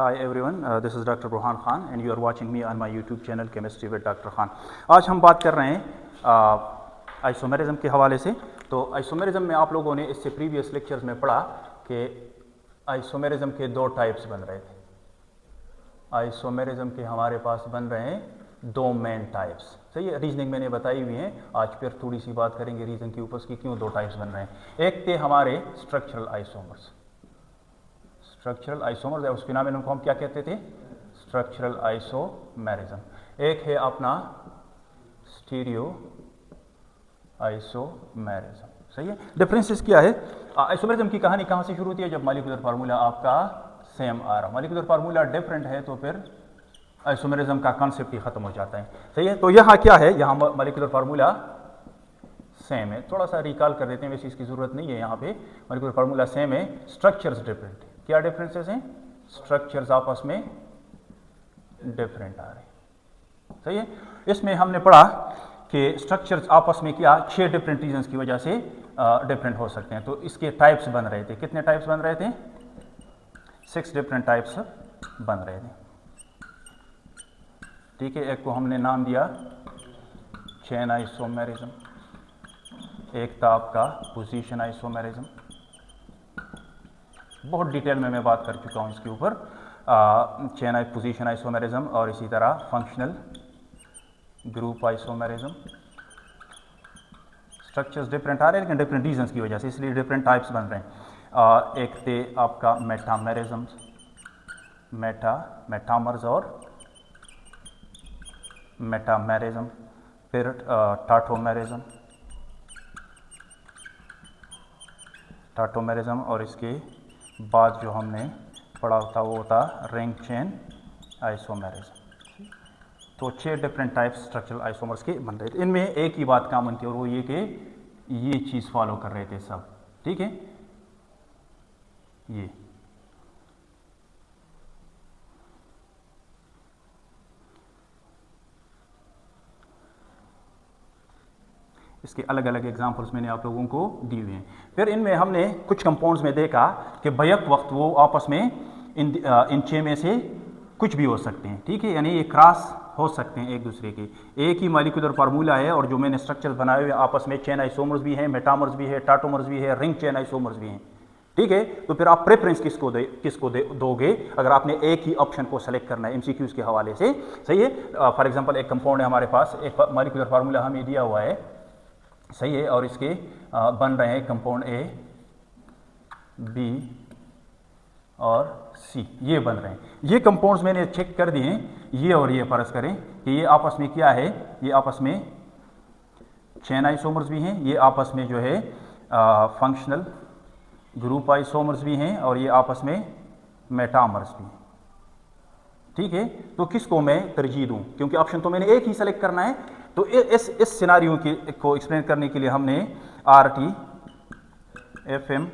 Hi everyone, this is Dr. Burhan Khan and you are watching me on my YouTube channel Chemistry with Dr. Khan। आज हम बात कर रहे हैं isomerism के हवाले से। तो आइसोमेरिज्म में आप लोगों ने इससे प्रीवियस लेक्चर्स में पढ़ा कि आइसोमेरिज्म के दो टाइप्स बन रहे थे। आइसोमेरिज्म के हमारे पास बन रहे हैं दो मेन टाइप्स। सही है, रीजनिंग मैंने बताई हुई है। आज फिर थोड़ी सी बात करेंगे रीजन के ऊपर कि क्यों दो टाइप्स बन रहे हैं। एक थे हमारे स्ट्रक्चरल आइसोमर्स। स्ट्रक्चरल आइसोमर्स उस फिनोमेनन को हम क्या कहते थे? Structural isomerism. एक है अपना स्टीरियो आइसोमेरिज्म। सही है, डिफरेंसेस क्या है? आइसोमेरिज्म की कहानी कहां से शुरू होती है? जब मॉलिक्यूलर फार्मूला आपका सेम आ रहा, मॉलिक्यूलर फार्मूला डिफरेंट है तो फिर आइसोमेरिज्म का कॉन्सेप्ट ही खत्म हो जाता है। सही है, तो यहाँ क्या है? यहाँ मॉलिक्यूलर फार्मूला सेम है। थोड़ा सा रिकॉल कर देते हैं, वैसे इसकी जरूरत नहीं है। यहाँ पे मॉलिक्यूलर फार्मूला सेम है, स्ट्रक्चर्स डिफरेंट है। क्या डिफरेंसेस हैं? स्ट्रक्चर्स आपस में डिफरेंट आ रहे हैं। सही है, इसमें हमने पढ़ा कि स्ट्रक्चर्स आपस में क्या 6 डिफरेंट रीजंस की वजह से डिफरेंट हो सकते हैं। तो इसके टाइप्स बन रहे थे। कितने टाइप्स बन रहे थे? 6 डिफरेंट टाइप्स बन रहे थे। ठीक है, एक को हमने नाम दिया चेन आइसोमेरिज्म, एक था आपका पोजीशन आइसोमेरिज्म। बहुत डिटेल में मैं बात कर चुका हूं इसके ऊपर, चेन पोजीशन आइसोमेरिज्म और इसी तरह functional group isomerism. Structures different आ रहे हैं लेकिन डिफरेंट रीजंस की वजह से, इसलिए डिफरेंट टाइप्स बन रहे हैं। एक थे आपका मेटामेरिज्म, मेटामर्स और मेटामेरिज्म। फिर टाटोमेरिज्म और इसके बाद जो हमने पढ़ा था वो था रिंग चेन आइसोमेरिज्म। तो 6 डिफरेंट टाइप्स स्ट्रक्चरल आइसोमर्स के बन रहे थे। इनमें एक ही बात कॉमन थी और वो ये कि ये चीज़ फॉलो कर रहे थे सब। ठीक है, ये इसके अलग अलग एग्जांपल्स मैंने आप लोगों को दिए हुए हैं। फिर इनमें हमने कुछ कंपाउंड्स में देखा कि बैक वक्त वो आपस में इन 6 में से कुछ भी हो सकते हैं। ठीक है, यानी ये क्रॉस हो सकते हैं एक दूसरे के। एक ही मॉलिक्यूलर फार्मूला है और जो मैंने स्ट्रक्चर बनाए हुए आपस में चेन आइसोमर्स भी हैं, मेटामर्स भी है, टाटोमर्स भी है, रिंग चेन आइसोमर्स भी हैं। ठीक है, तो फिर आप प्रेफरेंस किसको दोगे अगर आपने एक ही ऑप्शन को सेलेक्ट करना है एमसीक्यूज के हवाले से। सही है, फॉर एग्जांपल एक कंपाउंड है हमारे पास, एक मॉलिक्यूलर फार्मूला हमें दिया हुआ है। सही है, और इसके बन रहे हैं कंपाउंड ए, बी और सी, ये बन रहे हैं। ये कंपाउंड्स मैंने चेक कर दिए हैं, ये और ये फर्ज करें कि ये आपस में क्या है? ये आपस में चेन आइसोमर्स भी हैं, ये आपस में जो है फंक्शनल ग्रुप आइसोमर्स भी हैं और ये आपस में मेटामर्स भी हैं। ठीक है, तो किसको मैं तरजीह दूं? क्योंकि ऑप्शन तो मैंने एक ही सेलेक्ट करना है। तो इस सिनारियो को एक्सप्लेन करने के लिए हमने RT FM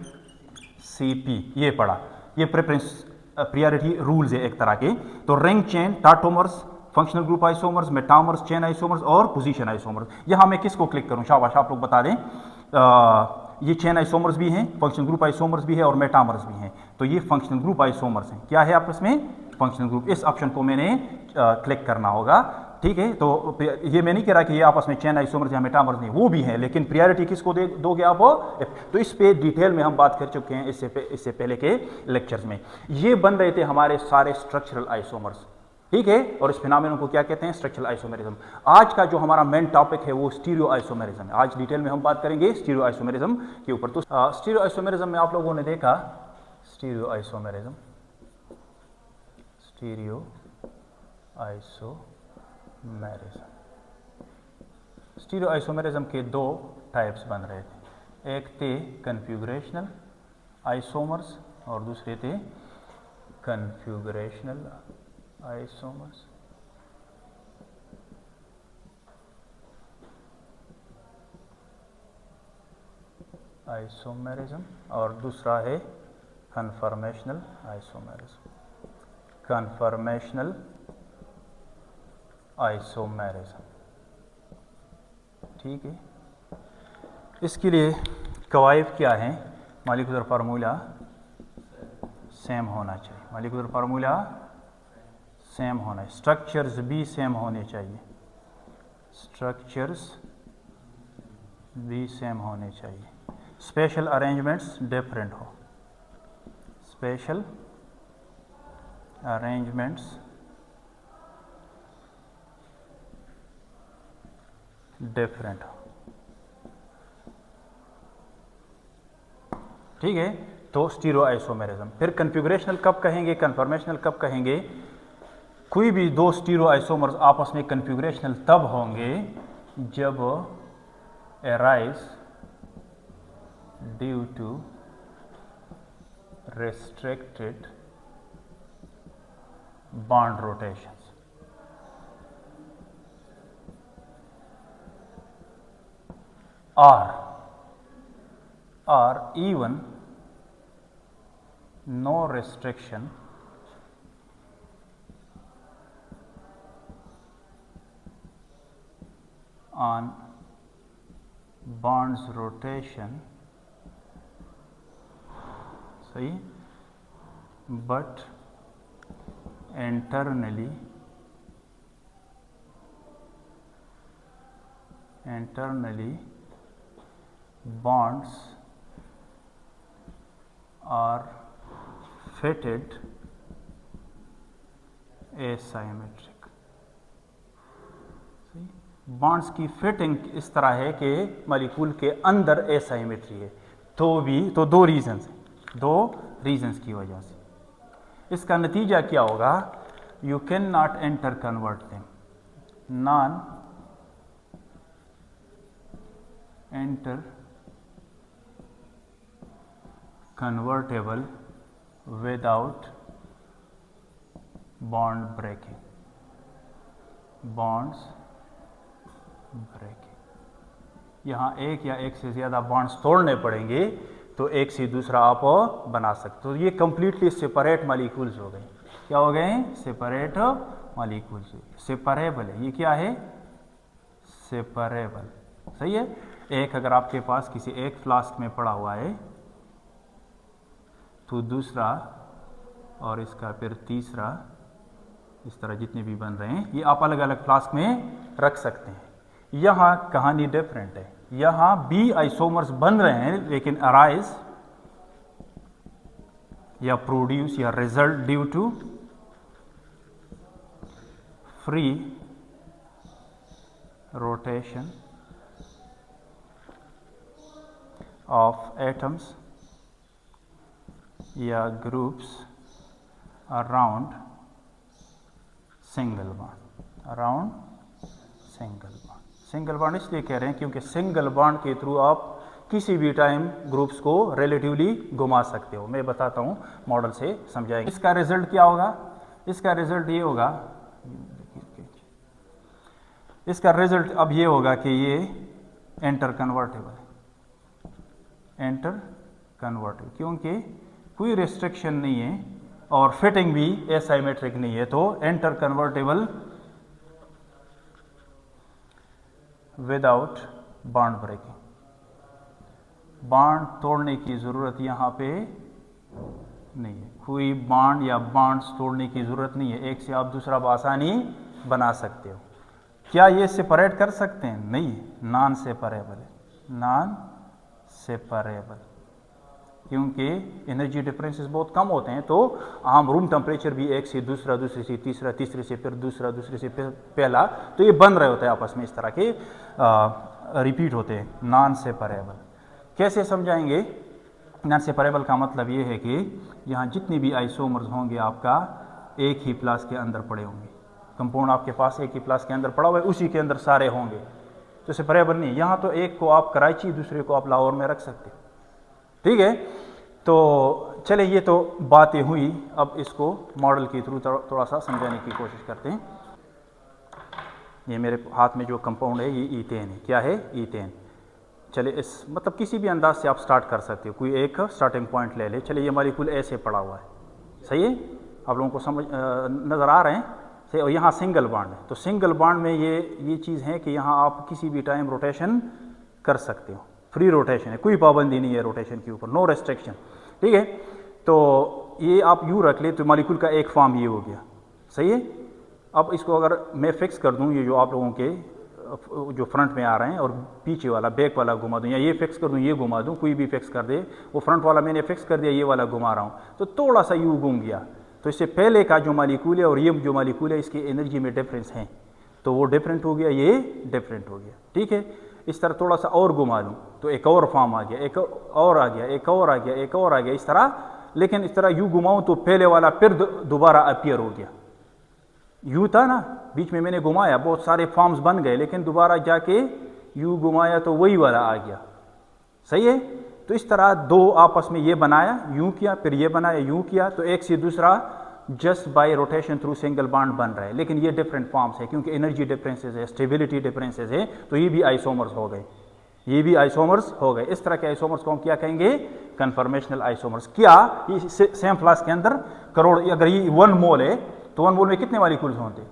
CP ये पढ़ा। ये प्रेफरेंस प्रायोरिटी रूल्स है एक तरह के। तो ring chain, tautomers, functional group isomers, metamers, chain isomers और पोजीशन आइसोमर्स। यहाँ मैं किसको क्लिक करूँ? शाबाश, आप लोग बता दें। ये चेन आइसोमर्स भी हैं, फंक्शनल ग्रुप आइसोमर्स भी है और मेटामर्स भी हैं। तो ये फंक्शनल ग्रुप आइसोमर्स हैं। क्या है आपस में? Functional group. इस ऑप्शन को मैंने क्लिक करना होगा। ठीक है, तो ये मैं नहीं कह रहा कि ये आपस में चेन आइसोमर्स या मेटामर्स नहीं, वो भी है, लेकिन प्रायोरिटी किसको दोगे आप? तो इस पे डिटेल में हम बात कर चुके हैं इससे पहले के लेक्चर्स में। ये बन रहे थे हमारे सारे स्ट्रक्चरल आइसोमर्स। ठीक है, और इस फिनोमेनन को क्या कहते हैं? Structural isomerism. आज का जो हमारा मेन टॉपिक है वो स्टीरियो आइसोमेरिज्म है। आज डिटेल में हम बात करेंगे स्टीरियो आइसोमेरिज्म के ऊपर। तो स्टीरियो आइसोमेरिज्म में आप लोगों ने देखा stereo isomerism, stereo isomerism. Stereo isomerism के 2 टाइप्स बन रहे थे। एक थे कन्फिगरेशनल आइसोमर्स और दूसरे थे कन्फिगरेशनल आइसोमर्स। आइसोमेरिज्म और दूसरा है कन्फर्मेशनल आइसोमेरिज्म। Conformational isomerism. ठीक है, इसके लिए कवायद क्या है? मॉलिक्यूलर फार्मूला सेम होना चाहिए। मॉलिक्यूलर फार्मूला सेम होना है, स्ट्रक्चर्स भी सेम होने चाहिए, स्ट्रक्चर्स भी सेम होने चाहिए, स्पेशल अरेंजमेंट्स डिफरेंट हो, स्पेशल अरेंजमेंट्स डिफरेंट हो। ठीक है, तो स्टीरियोआइसोमेरिज्म। फिर कन्फिगरेशनल कब कहेंगे, कन्फॉर्मेशनल कब कहेंगे? कोई भी दो स्टीरियोआइसोमर्स आपस में कन्फिगरेशनल तब होंगे जब arise due to restricted bond rotations, or even no restriction on bonds rotation, सही, but internally bonds are fitted asymmetric। Bonds की फिटिंग इस तरह है कि मॉलिक्यूल के अंदर एसाइमेट्री है, तो दो रीजंस की वजह से। इसका नतीजा क्या होगा? You can not interconvert them, non interconvertible without bond breaking, bonds breaking. यहाँ एक या एक से ज़्यादा बॉन्ड्स तोड़ने पड़ेंगे तो एक से दूसरा आप बना सकते। तो ये कंप्लीटली सेपरेट मॉलिक्यूल्स हो गए। क्या हो गए? Separate molecules. सेपरेबल है, ये क्या है? सेपरेबल, सही है। एक अगर आपके पास किसी एक फ्लास्क में पड़ा हुआ है तो दूसरा और इसका फिर तीसरा, इस तरह जितने भी बन रहे हैं ये आप अलग अलग फ्लास्क में रख सकते हैं। यहाँ कहानी डिफरेंट है, यहाँ बी आइसोमर्स बन रहे हैं लेकिन अराइज या प्रोड्यूस या result due to free rotation of atoms या groups around single bond, around single bond. Single bond इसलिए कह रहे हैं क्योंकि सिंगल बॉन्ड के थ्रू आप किसी भी टाइम ग्रुप्स को रिलेटिवली घुमा सकते हो। मैं बताता हूँ, मॉडल से समझाएंगे। इसका रिजल्ट क्या होगा? इसका रिजल्ट ये होगा, इसका रिजल्ट अब ये होगा कि ये एंटर कन्वर्टेबल है, एंटर कन्वर्टेबल, क्योंकि कोई रिस्ट्रिक्शन नहीं है और फिटिंग भी एसाइमेट्रिक नहीं है, तो interconvertible without bond breaking. Bond तोड़ने की ज़रूरत यहाँ पे नहीं है, कोई बॉन्ड या बॉन्ड्स तोड़ने की ज़रूरत नहीं है। एक से आप दूसरा आसानी बना सकते हो। क्या ये सेपरेट कर सकते हैं? नहीं, नॉन सेपरेबल है, नॉन सेपरेबल, क्योंकि एनर्जी डिफरेंसेस बहुत कम होते हैं। तो आम रूम टेम्परेचर भी एक से दूसरा, दूसरे से तीसरा, तीसरे से फिर दूसरा, दूसरे से फिर पहला, तो ये बन रहे होते हैं आपस में, इस तरह के रिपीट होते हैं। नॉन सेपरेबल कैसे समझाएंगे? नॉन सेपरेबल का मतलब ये है कि यहाँ जितने भी आइसोमर्स होंगे आपका एक ही प्लस के अंदर पड़े होंगे। कंपाउंड आपके पास एक ही प्लस के अंदर पड़ा हुआ है, उसी के अंदर सारे होंगे, तो सेपरेबल नहीं। यहाँ तो एक को आप कराची, दूसरे को आप लाहौर में रख सकते, ठीक है। तो चले, ये तो बातें हुई, अब इसको मॉडल के थ्रू थोड़ा सा समझाने की कोशिश करते हैं। ये मेरे हाथ में जो कंपाउंड है ये ईथेन है। क्या है? ईथेन। चले, इस मतलब किसी भी अंदाज से आप स्टार्ट कर सकते हो, कोई एक स्टार्टिंग पॉइंट ले ले। चलिए, ये मॉलिक्यूल ऐसे पड़ा हुआ है, सही है, आप लोगों को समझ नज़र आ रहे हैं सही। और यहाँ सिंगल बॉन्ड है, तो सिंगल बॉन्ड में ये चीज़ है कि यहाँ आप किसी भी टाइम रोटेशन कर सकते हो, फ्री रोटेशन है, कोई पाबंदी नहीं है रोटेशन के ऊपर, नो रेस्ट्रिक्शन, ठीक है। तो ये आप यूँ रख ले तो मॉलिक्यूल का एक फॉर्म ये हो गया, सही है। अब इसको अगर मैं फिक्स कर दूँ, ये जो आप लोगों के जो फ्रंट में आ रहे हैं और पीछे वाला बैक वाला घुमा दूँ, या ये फिक्स कर दूँ, ये घुमा दूँ, कोई भी फिक्स कर दे, वो फ्रंट वाला मैंने फिक्स कर दिया, ये वाला घुमा रहा हूँ, तो थोड़ा सा यूँ घूम गया, तो इससे पहले का जो मॉलिक्यूल है और ये जो मॉलिक्यूल है इसकी एनर्जी में डिफरेंस है, तो वो डिफरेंट हो गया, ये डिफरेंट हो गया, ठीक है। इस तरह थोड़ा सा और घुमा लूँ तो एक और फॉर्म आ गया, एक और आ गया, एक और आ गया, एक और आ गया, इस तरह। लेकिन इस तरह यूँ घुमाऊँ तो पहले वाला फिर दोबारा अपीयर हो गया, यूँ था ना, बीच में मैंने घुमाया, बहुत सारे फॉर्म्स बन गए, लेकिन दोबारा जाके यूँ घुमाया तो वही वाला आ गया, सही है। तो इस तरह दो आपस में ये बनाया, यूँ किया, फिर ये बनाया, यूँ किया, तो एक से दूसरा just by rotation through single bond बन रहा है, लेकिन ये डिफरेंट फॉर्म्स है क्योंकि एनर्जी डिफरेंसेस है, स्टेबिलिटी डिफरेंसेस है, तो ये भी आइसोमर्स हो गए, ये भी आइसोमर्स हो गए। इस तरह के आइसोमर्स को हम क्या कहेंगे? Conformational isomers. क्या ये सेम फ्लास्क के अंदर करोड़, अगर ये 1 मोल है तो 1 मोल में कितने मॉलिक्यूल्स होते?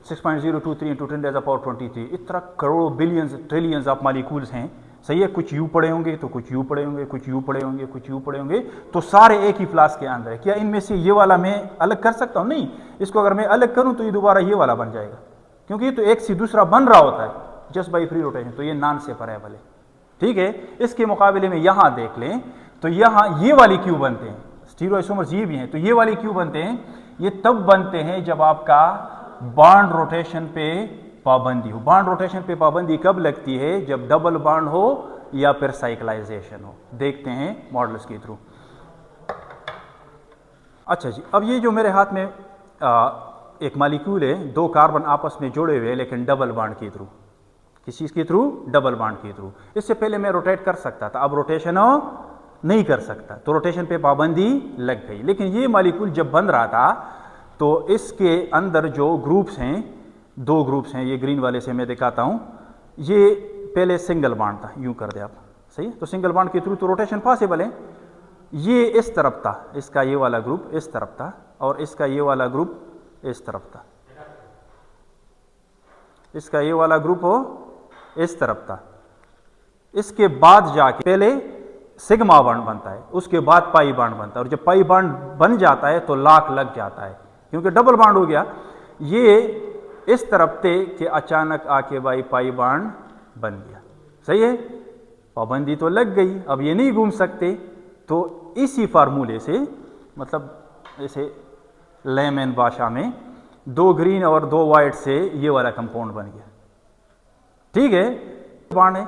6.023 × 10⁻23। इस तरह करोड़ों, बिलियंस, ट्रिलियंस ऑफ मॉलिक्यूल्स हैं, सही है। कुछ यू पड़े होंगे तो कुछ यू पड़े होंगे, कुछ यू पड़े होंगे, कुछ यू पड़े होंगे, तो सारे एक ही फ्लास्क के अंदर है। क्या इनमें से ये वाला मैं अलग कर सकता हूँ? नहीं। इसको अगर मैं अलग करूँ तो ये दोबारा ये वाला बन जाएगा, क्योंकि ये तो एक से दूसरा बन रहा होता है जस्ट बाई फ्री रोटेशन, तो ये नॉन सेपरेबल है, ठीक है। इसके मुकाबले में यहाँ देख लें तो यहाँ ये वाली क्यों बनते हैं, स्टीरियोआइसोमर्स ये भी हैं, तो ये वाली क्यों बनते हैं? ये तब बनते हैं जब आपका बॉन्ड रोटेशन पे पाबंदी हो। बॉन्ड रोटेशन पे पाबंदी कब लगती है? जब डबल बॉन्ड हो या फिर साइक्लाइजेशन हो। देखते हैं मॉडल्स के थ्रू। अच्छा जी, अब ये जो मेरे हाथ में एक मॉलिक्यूल है, 2 कार्बन आपस में जुड़े हुए लेकिन डबल बॉन्ड के थ्रू, किस चीज़ के थ्रू? डबल बॉन्ड के थ्रू। इससे पहले मैं रोटेट कर सकता था, अब रोटेशन नहीं कर सकता, तो रोटेशन पे पाबंदी लग गई। लेकिन ये मॉलिक्यूल जब बन रहा था तो इसके अंदर जो ग्रुप्स हैं, 2 ग्रुप्स हैं, ये ग्रीन वाले से मैं दिखाता हूँ। ये पहले सिंगल बॉन्ड था, यूँ कर दे आप, सही है। तो सिंगल बॉन्ड के थ्रू तो रोटेशन पॉसिबल है। ये इस तरफ था, इसका ये वाला ग्रुप इस तरफ था, और इसका ये वाला ग्रुप इस तरफ था, इसका ये वाला ग्रुप हो इस तरफ था। इसके बाद जाके पहले सिग्मा बॉन्ड बनता है, उसके बाद पाई बॉन्ड बनता है, और जब पाई बॉन्ड बन जाता है तो लॉक लग जाता है, क्योंकि डबल बॉन्ड हो गया। ये इस तरफ थे कि अचानक आके भाई पाई बॉन्ड बन गया, सही है। पाबंदी तो लग गई, अब ये नहीं घूम सकते, तो इसी फार्मूले से, मतलब ऐसे लेमन भाषा में, 2 ग्रीन और 2 वाइट से ये वाला कंपाउंड बन गया, ठीक है। बॉन्ड है,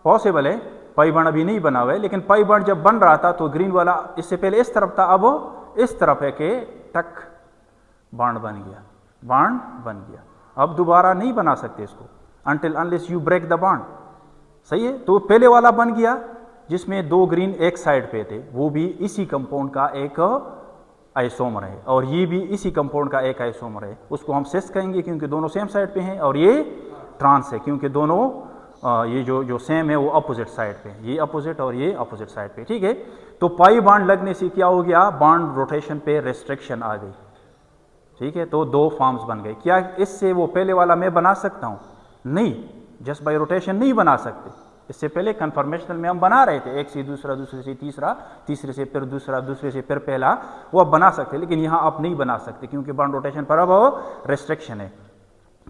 पॉसिबल है, पाई बॉन्ड अभी नहीं बना हुआ है, लेकिन पाई बॉन्ड जब बन रहा था तो ग्रीन वाला इससे पहले इस तरफ था, अब इस तरफ है कि टक बॉन्ड बन गया, बॉन्ड बन गया। अब दोबारा नहीं बना सकते इसको until unless you break the bond, सही है। तो पहले वाला बन गया जिसमें 2 ग्रीन एक साइड पे थे, वो भी इसी कंपाउंड का एक आइसोमर है, और ये भी इसी कंपाउंड का एक आइसोमर है। उसको हम सिस कहेंगे क्योंकि दोनों सेम साइड पे हैं, और ये ट्रांस है क्योंकि दोनों ये जो सेम है वो अपोजिट साइड पे, ये अपोजिट और ये अपोजिट साइड पे, ठीक है। तो पाई बॉन्ड लगने से क्या हो गया? बॉन्ड रोटेशन पे रेस्ट्रिक्शन आ गई, ठीक है। तो 2 फॉर्म्स बन गए। क्या इससे वो पहले वाला मैं बना सकता हूँ? नहीं, जस्ट बाय रोटेशन नहीं बना सकते। इससे पहले कन्फर्मेशनल में हम बना रहे थे, एक से दूसरा, दूसरे से तीसरा, तीसरे से फिर दूसरा, दूसरे से फिर पहला, वो आप बना सकते, लेकिन यहाँ आप नहीं बना सकते क्योंकि बॉन्ड रोटेशन पर अब रेस्ट्रिक्शन है।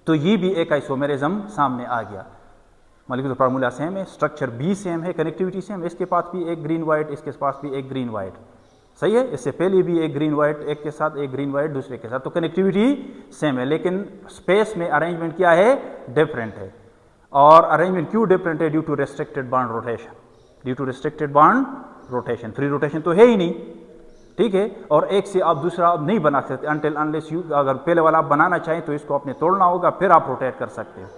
तो ये भी एक आइसोमेरिज्म सामने आ गया। मॉलिक्यूलर फार्मूला सेम है, स्ट्रक्चर भी सेम है, कनेक्टिविटी सेम। इसके पास भी एक ग्रीन वाइट, इसके पास भी एक ग्रीन वाइट, सही है। इससे पहले भी एक ग्रीन वाइट एक के साथ, एक ग्रीन वाइट दूसरे के साथ, तो कनेक्टिविटी सेम है, लेकिन स्पेस में अरेंजमेंट क्या है? डिफरेंट है। और अरेंजमेंट क्यों डिफरेंट है? Due to restricted bond rotation, due to restricted bond rotation. Free rotation तो है ही नहीं, ठीक है। और एक से आप दूसरा आप नहीं बना सकते until unless you, अगर पहले वाला आप बनाना चाहें तो इसको आपने तोड़ना होगा, फिर आप रोटेट कर सकते हो,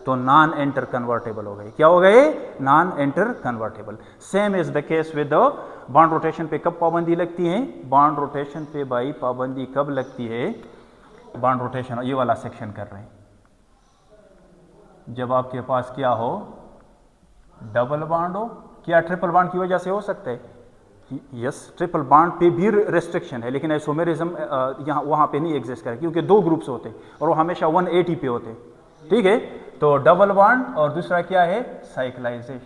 तो नॉन एंटर कन्वर्टेबल हो गए। क्या हो गए? Non enter convertible. Same is the case with bond rotation पे कब पाबंदी लगती है? बॉन्ड रोटेशन पे भाई पाबंदी कब लगती है? बॉन्ड रोटेशन, ये वाला सेक्शन कर रहे हैं, जब आपके पास क्या हो? डबल बॉन्ड हो। क्या ट्रिपल बॉन्ड की वजह से हो सकता है? यस, ट्रिपल बॉन्ड पे भी रेस्ट्रिक्शन है, लेकिन आइसोमेरिज्म यहाँ वहाँ पे नहीं एग्जिस्ट करे क्योंकि 2 ग्रुप्स होते और वो हमेशा 180 पे होते, ठीक है। तो डबल बॉन्ड और दूसरा क्या है? साइक्लाइजेशन।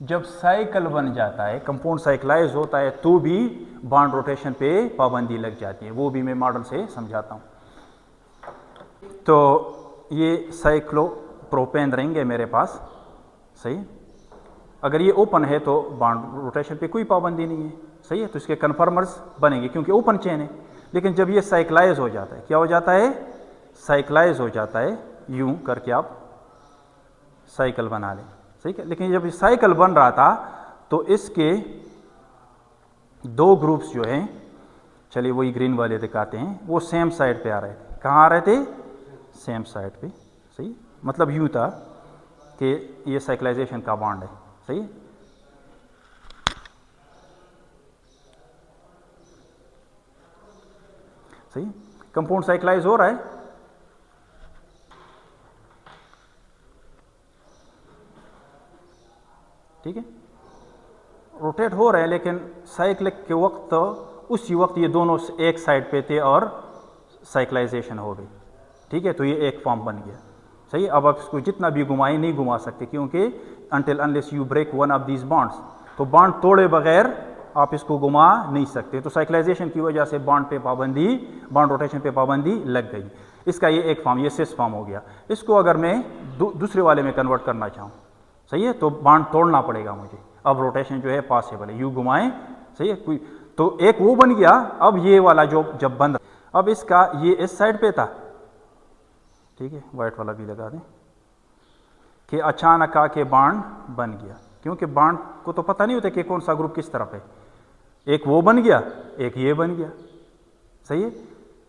जब साइकिल बन जाता है, कंपाउंड साइक्लाइज होता है, तो भी बॉन्ड रोटेशन पे पाबंदी लग जाती है। वो भी मैं मॉडल से समझाता हूँ। तो ये साइक्लोप्रोपेन रहेंगे मेरे पास, सही। अगर ये ओपन है तो बॉन्ड रोटेशन पे कोई पाबंदी नहीं है, सही है। तो इसके कन्फर्मर्स बनेंगे क्योंकि ओपन चेन है। लेकिन जब ये साइक्लाइज हो जाता है, क्या हो जाता है, साइक्लाइज हो जाता है, यूं करके आप साइकिल बना लें, सही है। लेकिन जब साइकिल बन रहा था तो इसके दो ग्रुप्स जो हैं, चलिए वही ग्रीन वाले दिखाते हैं, वो सेम साइड पे आ रहे थे। कहाँ आ रहे थे, सेम साइड पे, सही। मतलब यूं था कि ये साइक्लाइजेशन का बॉन्ड है, सही। सही, कंपाउंड साइक्लाइज हो रहा है, ठीक है, रोटेट हो रहे हैं। लेकिन साइक्लिक के वक्त उसी वक्त ये दोनों एक साइड पे थे और साइक्लाइजेशन हो गई, ठीक है। तो ये एक फॉर्म बन गया, सही। अब आप इसको जितना भी घुमाएं नहीं घुमा सकते, क्योंकि until unless you break one of these bonds, तो बॉन्ड तोड़े बगैर आप इसको घुमा नहीं सकते। तो साइक्लाइजेशन की वजह से बॉन्ड पे पाबंदी, बॉन्ड रोटेशन पे पाबंदी लग गई। इसका ये एक फॉर्म, ये सिस फॉर्म हो गया। इसको अगर मैं दूसरे वाले में कन्वर्ट करना चाहूँ, सही है, तो बॉन्ड तोड़ना पड़ेगा मुझे। अब रोटेशन जो है पॉसिबल है, यू घुमाएं, सही है। कोई तो एक वो बन गया। अब ये वाला जो जब बंद, अब इसका ये इस साइड पे था, ठीक है, वाइट वाला भी लगा दें, कि अचानक आके बॉन्ड बन गया। क्योंकि बॉन्ड को तो पता नहीं होता कि कौन सा ग्रुप किस तरफ है। एक वो बन गया, एक ये बन गया, सही है।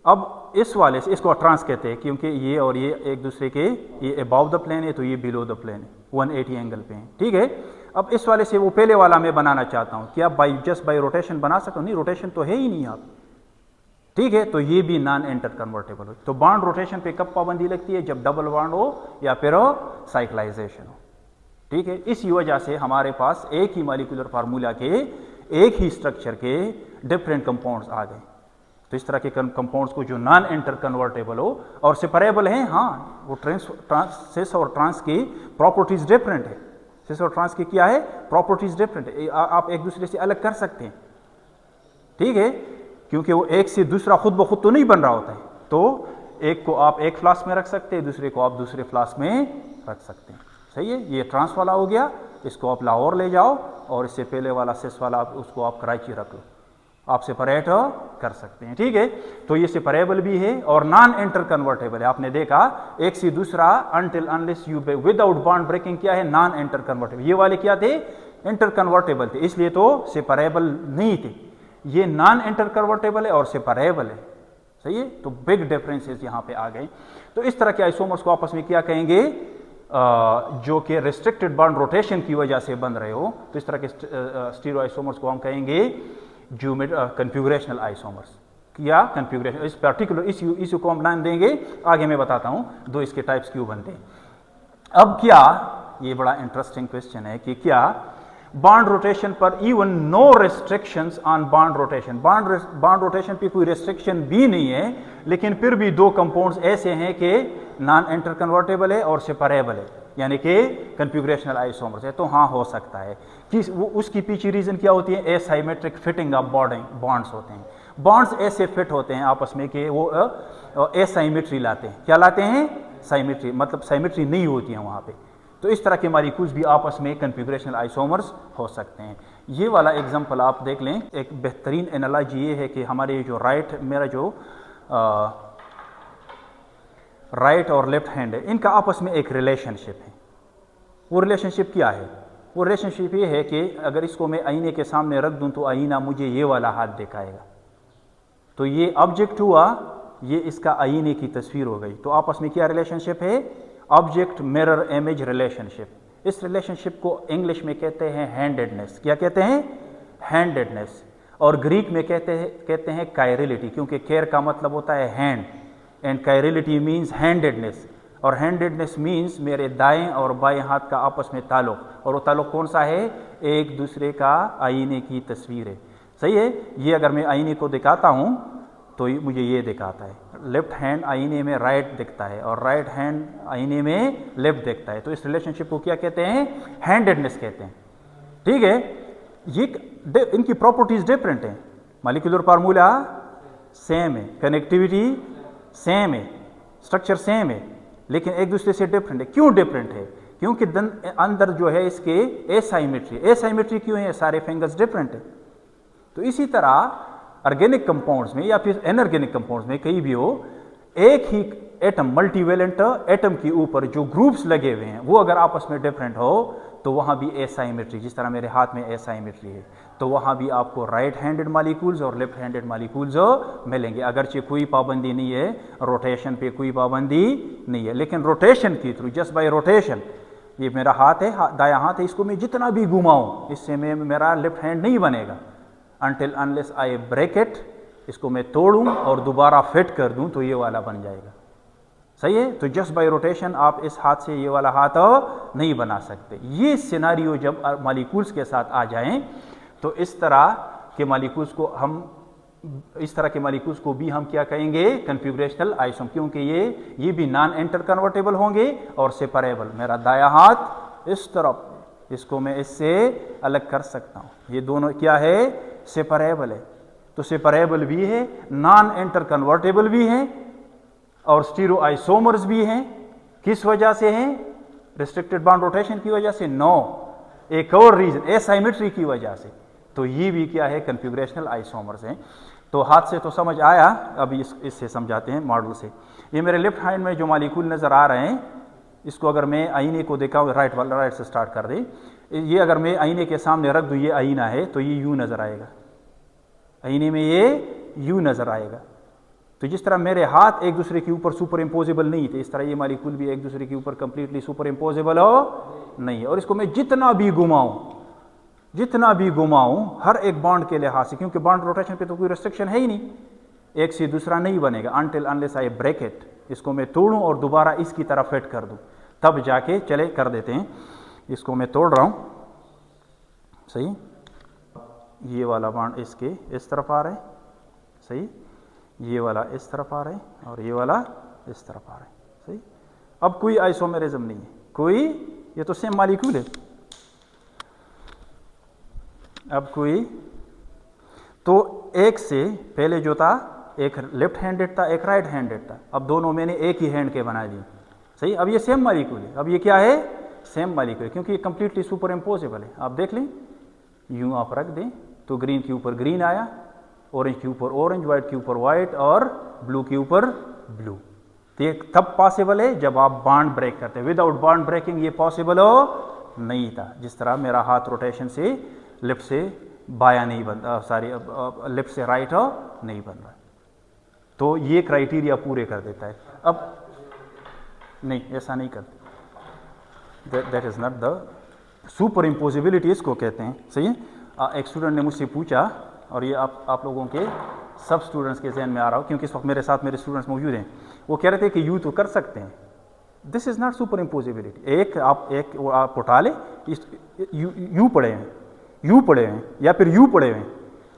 अब इस वाले से, इसको ट्रांस कहते हैं क्योंकि ये और ये एक दूसरे के, ये अबव द प्लेन है तो ये बिलो द प्लेन है, 180 एंगल पे है, ठीक है। अब इस वाले से वो पहले वाला मैं बनाना चाहता हूं, क्या बाई जस्ट बाई रोटेशन बना सकता हूं? नहीं, रोटेशन तो है ही नहीं आप, ठीक है। तो ये भी नॉन इंटर कन्वर्टेबल हो। तो बॉन्ड रोटेशन पे कब पाबंदी लगती है? जब डबल बॉन्ड हो या फिर साइक्लाइजेशन हो, ठीक है। इसी वजह से हमारे पास एक ही मॉलिक्यूलर फार्मूला के, एक ही स्ट्रक्चर के डिफरेंट कंपाउंड्स आ गए। तो इस तरह के कंपाउंड्स को जो नॉन इंटर कन्वर्टेबल हो और सेपरेबल हैं, हाँ, वो सिस और ट्रांस की प्रॉपर्टीज डिफरेंट है। सिस और ट्रांस की क्या है? प्रॉपर्टीज डिफरेंट है। आप एक दूसरे से अलग कर सकते हैं, ठीक है, क्योंकि वो एक से दूसरा खुद ब खुद तो नहीं बन रहा होता है। तो एक को आप एक फ्लास्क में रख सकते हैं, दूसरे को आप दूसरे फ्लास्क में रख सकते हैं, सही है। ये ट्रांस वाला हो गया, इसको आप लाहौर ले जाओ, और इससे पहले वाला सिस वाला उसको आप कराची रख लो, आप सेपरेट कर सकते हैं, ठीक है। तो ये सेपरेबल भी है और नॉन इंटर कन्वर्टेबल है। आपने देखा एक से दूसरा until unless you without bond breaking क्या है? Non interconvertible. ये वाले क्या थे? इंटर कन्वर्टेबल थे, इसलिए तो सेपरेबल नहीं थे। ये नॉन इंटर कन्वर्टेबल है और सेपरेबल है, सही है। तो बिग डिफरेंसेस यहां पे आ गए। तो इस तरह के आइसोमर्स को आपस में क्या कहेंगे? जो कि रिस्ट्रिक्टेड बॉन्ड रोटेशन की वजह से बन रहे हो, तो इस तरह के स्टीरियो आइसोमर्स को हम कहेंगे कन्फिगरेशनल आइसोमर्स। क्या कन्फिगरेशन? इस पर्टिकुलर इस को हम नाम देंगे, आगे मैं बताता हूं दो इसके टाइप्स क्यों बनते हैं। अब क्या, ये बड़ा इंटरेस्टिंग क्वेश्चन है कि क्या बॉन्ड रोटेशन पर even know restrictions on bond rotation, bond rotation पे कोई रेस्ट्रिक्शन भी नहीं है, लेकिन फिर भी दो कंपाउंड्स ऐसे हैं कि नॉन इंटर कन्वर्टेबल है और सेपरेबल है, यानी कि कन्फिगरेशनल आइसोमर्स है। तो हाँ, हो सकता है कि उसकी पीछे रीजन क्या होती है? एसाइमेट्रिक फिटिंग ऑफ बॉन्ड्स होते हैं। बॉन्ड्स ऐसे फिट होते हैं आपस में कि वो एसाइमेट्री लाते हैं। क्या लाते हैं? साइमेट्री, मतलब साइमेट्री नहीं होती है वहां पे। तो इस तरह के मॉलिक्यूल्स भी आपस में कन्फिगरेशनल आइसोमर्स हो सकते हैं। ये वाला एग्जांपल आप देख लें। एक बेहतरीन एनालॉजी ये है कि हमारे जो मेरा जो राइट और लेफ्ट हैंड है, इनका आपस में एक रिलेशनशिप है। वो रिलेशनशिप क्या है? वो रिलेशनशिप ये है कि अगर इसको मैं आईने के सामने रख दूं तो आईना मुझे ये वाला हाथ दिखाएगा, तो ये ऑब्जेक्ट हुआ, ये इसका आईने की तस्वीर हो गई। तो आपस में क्या रिलेशनशिप है? Object mirror image relationship. इस रिलेशनशिप को इंग्लिश में कहते हैं हैंडेडनेस। क्या कहते हैं? हैंडेडनेस। और ग्रीक में कहते हैं कायरिलिटी, क्योंकि केयर का मतलब होता है हैंड, एंड कायरिलिटी मीन्स हैंडेडनेस। और हैंडेडनेस मीन्स मेरे दाएं और बाएं हाथ का आपस में ताल्लुक, और वो ताल्लुक कौन सा है? एक दूसरे का आईने की तस्वीर है, सही है। ये अगर मैं आईने को दिखाता हूं तो मुझे ये दिखाता है, लेफ्ट हैंड आईने में राइट दिखता है और राइट हैंड आईने में लेफ्ट दिखता है। तो इस रिलेशनशिप को क्या कहते हैं? हैंडेडनेस कहते हैं। ठीक है, ये इनकी प्रॉपर्टीज डिफरेंट हैं, मॉलिक्यूलर फार्मूला सेम है, कनेक्टिविटी सेम है, स्ट्रक्चर सेम है, लेकिन एक दूसरे से डिफरेंट है। क्यों डिफरेंट है? क्योंकि अंदर जो है इसके एसाइमेट्री क्यों है? सारे फिंगर्स डिफरेंट है। तो इसी तरह ऑर्गेनिक कंपाउंड्स में या फिर इनऑर्गेनिक कंपाउंड्स में कहीं भी हो, एक ही एटम, मल्टीवेलेंट एटम के ऊपर जो ग्रुप्स लगे हुए हैं वो अगर आपस में डिफरेंट हो तो वहां भी एसाइमेट्री, जिस तरह मेरे हाथ में एसाइमेट्री है, तो वहां भी आपको राइट हैंडेड मॉलिक्यूल्स और लेफ्ट हैंडेड मॉलिक्यूल्स मिलेंगे। अगरचे कोई पाबंदी नहीं है, रोटेशन पे कोई पाबंदी नहीं है, लेकिन रोटेशन के थ्रू, जस्ट बाय रोटेशन, ये मेरा हाथ है, दायां हाथ है, इसको मैं जितना भी घुमाऊं इससे मेरा लेफ्ट हैंड नहीं बनेगा, until unless I break it, इसको मैं तोड़ूं और दोबारा फिट कर दूं तो ये वाला बन जाएगा। सही है? तो जस्ट बाय रोटेशन आप इस हाथ से ये वाला हाथ नहीं बना सकते। ये सिनारियो जब मॉलिक्यूल्स के साथ आ जाएं तो इस तरह के मॉलिक्यूल्स को भी हम क्या कहेंगे? कन्फिगरेशनल आइसोम, क्योंकि ये भी नॉन इंटर कन्वर्टेबल होंगे और सेपरेबल। मेरा दायां हाथ इस तरफ, इसको मैं इससे अलग कर सकता हूं, ये दोनों क्या है? सेपरेबल है। तो सेपरेबल भी है, नॉन इंटर कन्वर्टेबल भी है और स्टीरो आइसोमर्स भी हैं। किस वजह से हैं? रिस्ट्रिक्टेड बॉन्ड रोटेशन की वजह से? नो, एक और रीजन एसाइमेट्री की वजह से। तो ये भी क्या है? कन्फिगरेशनल आइसोमर्स हैं। तो हाथ से तो समझ आया, अभी इससे समझाते हैं मॉडल से। ये मेरे लेफ्ट हैंड में जो मॉलिक्यूल नजर आ रहे हैं, इसको अगर मैं आईने को दिखाऊं, राइट से स्टार्ट कर दे, ये अगर मैं आईने के सामने रख दूं, ये आईना है, तो ये यूं नजर आएगा, आईने में ये यूं नजर आएगा। तो जिस तरह मेरे हाथ एक दूसरे के ऊपर सुपर इम्पोजेबल नहीं थे, इस तरह ये मॉलिक्यूल भी एक दूसरे के ऊपर कंप्लीटली सुपर इम्पोजेबल नहीं है। और इसको मैं जितना भी घुमाऊं हर एक बॉन्ड के लिहाज से, क्योंकि बॉन्ड रोटेशन पे तो कोई रिस्ट्रिक्शन है ही नहीं, एक से दूसरा नहीं बनेगा, until unless I break it, इसको मैं तोड़ूं और दोबारा इसकी तरफ फिट कर दूं, तब जाके चले कर देते हैं। इसको मैं तोड़ रहा हूं, सही, ये वाला बॉन्ड इसके इस तरफ आ रहा है, सही, ये वाला इस तरफ आ रहा है और ये वाला इस तरफ आ रहा है, सही। अब कोई आइसोमेरिज्म नहीं है, कोई, ये तो सेम मॉलिक्यूल है। अब कोई, तो एक से पहले जो था, एक लेफ्ट हैंडेड था, एक राइट हैंडेड था, अब दोनों मैंने एक ही हैंड के बना दिए, सही। अब ये सेम मॉलिक्यूल है, अब ये क्या है? सेम मॉलिक्यूल, क्योंकि ये कंप्लीटली सुपर इम्पोजेबल है। आप देख लें, यूं आप रख दें तो ग्रीन के ऊपर ग्रीन आया, ऑरेंज के ऊपर ऑरेंज, व्हाइट के ऊपर व्हाइट और ब्लू के ऊपर ब्लू। तो ये तब पॉसिबल है जब आप बॉन्ड ब्रेक करते हैं, विदाउट बॉन्ड ब्रेकिंग ये पॉसिबल नहीं था। जिस तरह मेरा हाथ रोटेशन से लेफ्ट से बाया नहीं बनता, लेफ्ट से राइट नहीं बन रहा, तो ये क्राइटेरिया पूरे कर देता है। अब नहीं, ऐसा नहीं करते, that is not the superimposability, इसको कहते हैं, सही है। एक स्टूडेंट ने मुझसे पूछा, और ये आप लोगों के सब स्टूडेंट्स के जहन में आ रहा हो, क्योंकि इस वक्त मेरे साथ मेरे स्टूडेंट्स मौजूद हैं, वो कह रहे थे कि यू तो कर सकते हैं, दिस इज नॉट सुपर इम्पोजिबिलिटी। एक आप उठा ले, यू पड़े हैं, यू पड़े हैं या फिर यू पड़े हैं,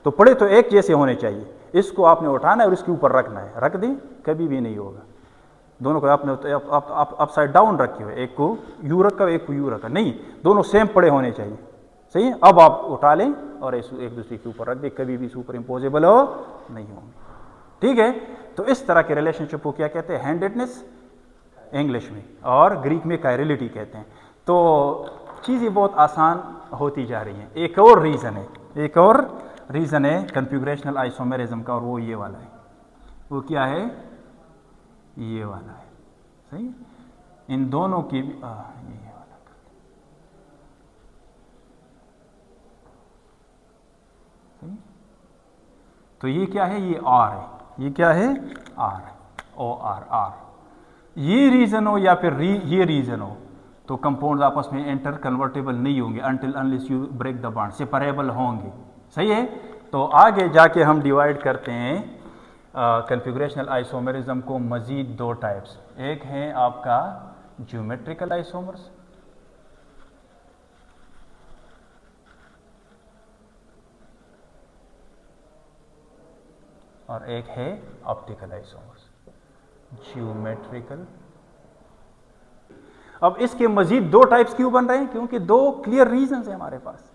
तो पड़े तो एक जैसे होने चाहिए, इसको आपने उठाना है और इसके ऊपर रखना है, रख दें कभी भी नहीं होगा। दोनों को आपने अपसाइड डाउन रखे हुए, एक को यू रखा एक को यू रखा, नहीं, दोनों सेम पड़े होने चाहिए, सही है। अब आप उठा लें और एक दूसरे के ऊपर रख दें, कभी भी सुपर इम्पोजेबल नहीं होंगे, ठीक है। तो इस तरह के रिलेशनशिप को क्या कहते हैं? हैंडेडनेस इंग्लिश में, और ग्रीक में कायरिलिटी कहते हैं। तो चीज़ें बहुत आसान होती जा रही हैं। एक और रीज़न है कन्फिगरेशनल आइसोमेरिज्म का, और वो ये वाला है। वो क्या है? ये वाला है, सही। इन दोनों की ये वाला, सही। तो ये क्या है? ये आर है, ये क्या है? आर है, ओ आर। ये रीजन हो या फिर ये रीजन हो, तो कंपाउंड आपस में इंटर कन्वर्टेबल नहीं होंगे, until unless you break the bond, separable होंगे, सही है। तो आगे जाके हम डिवाइड करते हैं कन्फिगरेशनल आइसोमेरिज्म को मजीद दो टाइप्स। एक है आपका ज्योमेट्रिकल आइसोमर्स, और एक है ऑप्टिकल आइसोमर्स, ज्योमेट्रिकल। अब इसके मजीद दो टाइप्स क्यों बन रहे हैं? क्योंकि दो क्लियर रीजंस है हमारे पास।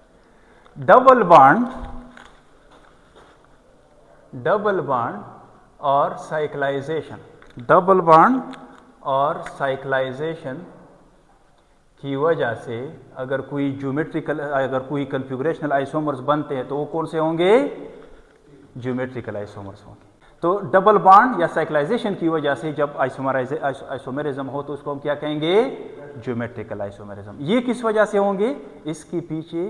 डबल बॉन्ड और साइक्लाइजेशन, डबल बॉन्ड और साइक्लाइजेशन की वजह से अगर कोई कन्फिगरेशनल आइसोमर्स बनते हैं तो वो कौन से होंगे? ज्योमेट्रिकल आइसोमर्स होंगे। तो डबल बॉन्ड या साइक्लाइजेशन की वजह से जब आइसोमेरिज्म हो तो उसको हम क्या कहेंगे? Geometrical isomerism. ये किस वजह से होंगे? इसके पीछे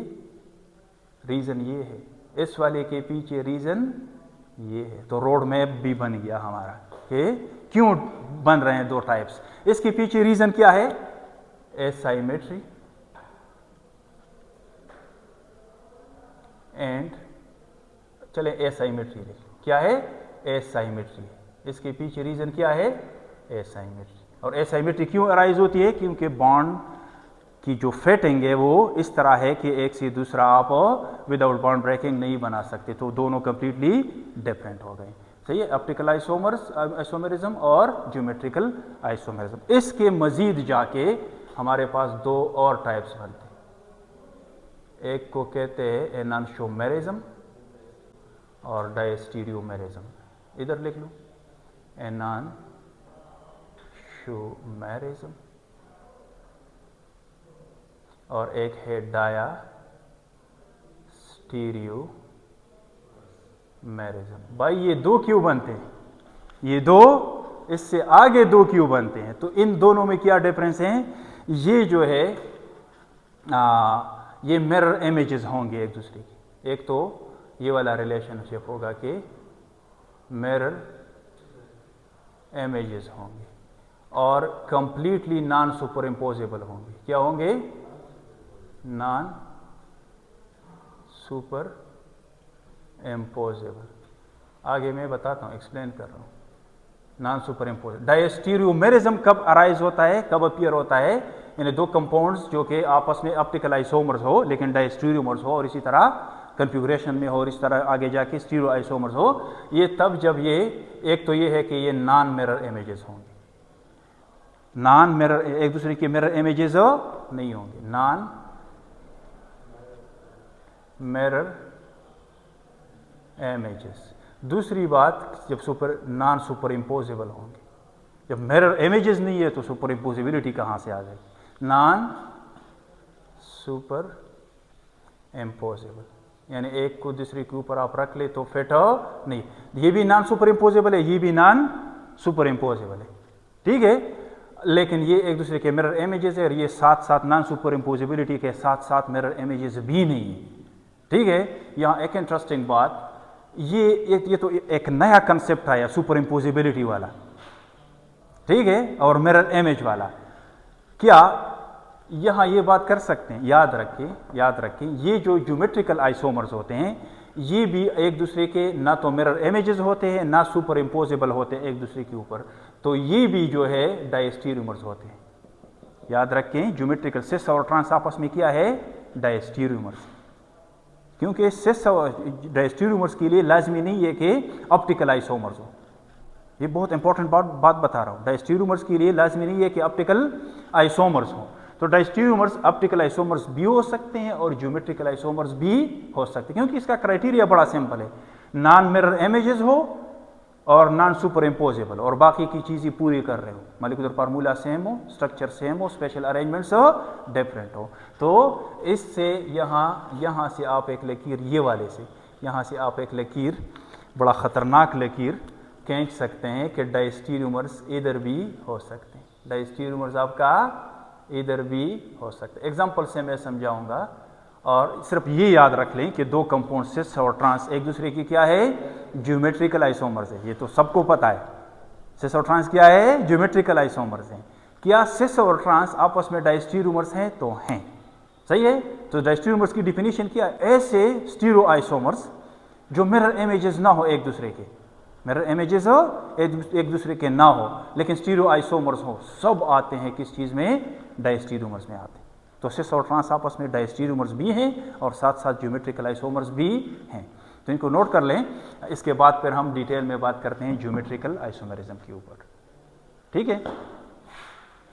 रीजन ये है, इस वाले के पीछे रीजन ये है। तो रोड मैप भी बन गया हमारा कि क्यों बन रहे हैं दो टाइप्स। इसके पीछे रीजन क्या है? एसाइमेट्री एंड, चले एसाइमेट्री लिख, क्या है? एसाइमेट्री। इसके पीछे रीजन क्या है? एसाइमेट्री। और एसाइमेट्री क्यों अराइज होती है? क्योंकि बॉन्ड की जो फिटिंग है वो इस तरह है कि एक से दूसरा आप विदाउट बॉन्ड ब्रेकिंग नहीं बना सकते, तो दोनों कंप्लीटली डिफरेंट हो गए। सही है, ऑप्टिकल आइसोमेरिज्म और ज्योमेट्रिकल आइसोमेरिज्म। इसके मजीद जाके हमारे पास दो और टाइप्स बनते हैं, एक को कहते हैं एनांशोमेरिज्म और डायस्टीरियोमेरिज्म। इधर लिख लो, एनांशोमेरिज्म और एक है डायस्टीरियोमेरिज्म। भाई ये दो क्यों बनते हैं? ये दो, इससे आगे दो क्यों बनते हैं? तो इन दोनों में क्या डिफरेंस है? ये जो है ये मिरर इमेजेस होंगे एक दूसरे की। एक तो ये वाला रिलेशनशिप होगा कि मिरर इमेजेस होंगे और कंप्लीटली नॉन सुपर इम्पोजेबल होंगे। क्या होंगे? Non super imposable. आगे मैं बताता हूं, एक्सप्लेन कर रहा हूं। Non super imposable. डायस्टीरियोमेरिज्म कब अराइज होता है, कब अपीयर होता है? यानी दो कंपाउंड्स जो कि आपस में ऑप्टिकल आइसोमर्स हो लेकिन डायस्टीरियोमर्स हो और इसी तरह कन्फिगरेशन में हो और इस तरह आगे जाके स्टीरियो आइसोमर्स हो। ये तब जब ये, एक तो ये है कि ये नॉन मिरर इमेजेस होंगे, नॉन मिरर, एक दूसरे के मिरर इमेजेस हो नहीं होंगे, नॉन मिरर इमेजेस। दूसरी बात, जब नॉन सुपर इम्पोजेबल होंगे। जब मिरर इमेजेस नहीं है तो सुपर इम्पोजिबिलिटी कहां से आ जाएगी? नॉन सुपर इम्पोजेबल, यानी एक को दूसरे के ऊपर आप रख ले तो फिट हो नहीं। ये भी नॉन सुपर इम्पोजेबल है, ये भी नॉन सुपर इम्पोजेबल है, ठीक है। लेकिन ये एक दूसरे के मिरर इमेजेस है और ये साथ साथ नॉन सुपर इम्पोजिबिलिटी के साथ साथ मिरर इमेजेस भी नहीं है, ठीक है। यहाँ एक इंटरेस्टिंग बात, ये तो एक नया कंसेप्ट आया सुपर इम्पोजिबिलिटी वाला, ठीक है, और मिरर इमेज वाला। क्या यहां ये बात कर सकते हैं? याद रखें ये जो ज्योमेट्रिकल आइसोमर्स होते हैं ये भी एक दूसरे के ना तो मिरर इमेजेस होते हैं ना सुपर इम्पोजेबल होते हैं एक दूसरे के ऊपर, तो ये भी जो है डायस्टीरियोमर्स होते हैं। याद रखें, ज्योमेट्रिकल सिस और ट्रांस आपस में क्या है? डायस्टीरियोमर्स। क्योंकि सिस और डायस्टीरियोमर्स के लिए लाजमी नहीं है कि ऑप्टिकल आइसोमर्स हो। ये बहुत इंपॉर्टेंट बात बता रहा हूं। डायस्टीरियोमर्स के लिए लाजमी नहीं है कि ऑप्टिकल आइसोमर्स हो। तो डायस्टीरियोमर्स ऑप्टिकल आइसोमर्स भी हो सकते हैं और ज्योमेट्रिकल आइसोमर्स भी हो सकते हैं, क्योंकि इसका क्राइटेरिया बड़ा सिंपल है, नॉन मिरर इमेजेस हो और नॉन सुपर इम्पोजेबल और बाकी की चीज़ें पूरी कर रहे हो, मॉलिक्यूलर फार्मूला सेम हो, स्ट्रक्चर सेम हो, स्पेशल अरेंजमेंट्स हो डिफरेंट हो। तो इससे यहाँ से आप एक लकीर, ये वाले से यहाँ से आप एक लकीर, बड़ा ख़तरनाक लकीर खींच सकते हैं कि डायस्टीरियोमर्स इधर भी हो सकते हैं, डायस्टीरियोमर्स आपका इधर भी हो सकता है। एग्जाम्पल से मैं समझाऊंगा और सिर्फ ये याद रख लें कि दो कंपाउंड सिस और ट्रांस एक दूसरे की क्या है? ज्योमेट्रिकल आइसोमर्स है। ये तो सबको पता है, सिस और ट्रांस क्या है? ज्योमेट्रिकल आइसोमर्स हैं। क्या सिस और ट्रांस आपस में डायस्टीरियोमर्स हैं? तो हैं, सही है। तो डायस्टीरियोमर्स की डिफिनीशन क्या है? ऐसे स्टीरियो आइसोमर्स जो मिरर इमेजेस ना हो एक दूसरे के, मिरर इमेजेस हो एक दूसरे के ना हो लेकिन स्टीरियो आइसोमर्स हो, सब आते हैं किस चीज़ में? डायस्टीरियोमर्स में आते हैं। तो सिस और ट्रांस आपस में डायस्टीरियोमर्स भी हैं और साथ साथ ज्योमेट्रिकल आइसोमर्स भी हैं। तो इनको नोट कर लें, इसके बाद फिर हम डिटेल में बात करते हैं ज्योमेट्रिकल आइसोमेरिज्म के ऊपर, ठीक है।